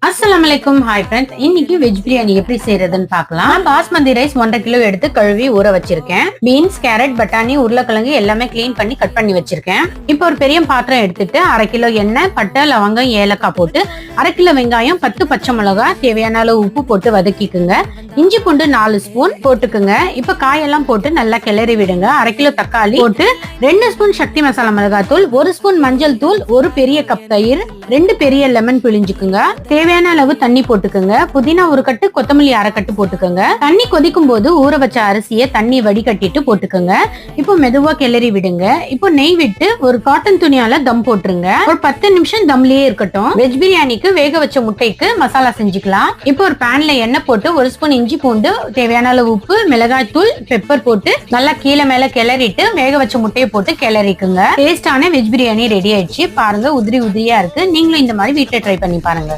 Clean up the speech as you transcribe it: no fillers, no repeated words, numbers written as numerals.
அஸ்ஸலாமலைக்கும். Hi friends, இன்னைக்கு veg biryani எப்படி செய்யறதுன்னு பார்க்கலாம். பாஸ்மதி ரைஸ் 1.5 கிலோ எடுத்து கழுவி ஊற வச்சிருக்கேன். பீன்ஸ், கேரட், பட்டாணி, உருளைக்கிழங்கு எல்லாமே கிளீன் பண்ணி கட் பண்ணி வச்சிருக்கேன். இப்போ ஒரு பெரிய பாத்திரம் எடுத்துட்டு 1/2 கிலோ எண்ணெய், பட்டை, லவங்கம், ஏலக்காய் போட்டு 1/2 கிலோ வெங்காயம், 10 பச்சை மிளகாய், தேவையான அளவு உப்பு போட்டு வதக்கிக்குங்க. இஞ்சி பூண்டு 4 ஸ்பூன் போட்டுக்குங்க. இப்ப காயெல்லாம் போட்டு நல்லா கிளறி விடுங்க. 1/2 கிலோ தக்காளி போட்டு 2 ஸ்பூன் சக்தி மசாலா மிளகாய் தூள், 1 ஸ்பூன் மஞ்சள் தூள், 1 பெரிய கப் தயிர், 2 பெரிய லெமன் பிழிஞ்சுக்குங்க. தேவையான அளவு தண்ணி போட்டுக்குங்க. புதினா 1 கட்டு, கொத்தமல்லி 1/2 கட்டு போட்டுக்குங்க. தண்ணி கொதிக்கும் போது ஊற வச்ச அரிசியை தண்ணி வடிகட்டிட்டு போட்டுக்குங்க. இப்போ மெதுவா கிளறி விடுங்க. இப்போ நெய் விட்டு ஒரு காட்டன் துணியால தம் போட்டுருங்க. ஒரு 10 நிமிஷம் தம்லயே இருக்கட்டும். வெஜ் பிரியாணிக்கு வேக வச்ச முட்டைக்கு மசாலா செஞ்சுக்கலாம். இப்போ ஒரு பேன்ல எண்ணெய் போட்டு 1 ஸ்பூன் இஞ்சி பூண்டு, தேவையான அளவு உப்பு, மிளகாய் தூள், பெப்பர் போட்டு நல்லா கீழே மேல கிளறிட்டு வேக வச்ச முட்டையை போட்டு கிளறிக்குங்க. டேஸ்டான வெஜ் பிரியாணி ரெடி ஆயிடுச்சு. பாருங்க, உதிரி உதிரியா இருக்கு. நீங்களும் இந்த மாதிரி வீட்டுல ட்ரை பண்ணி பாருங்க.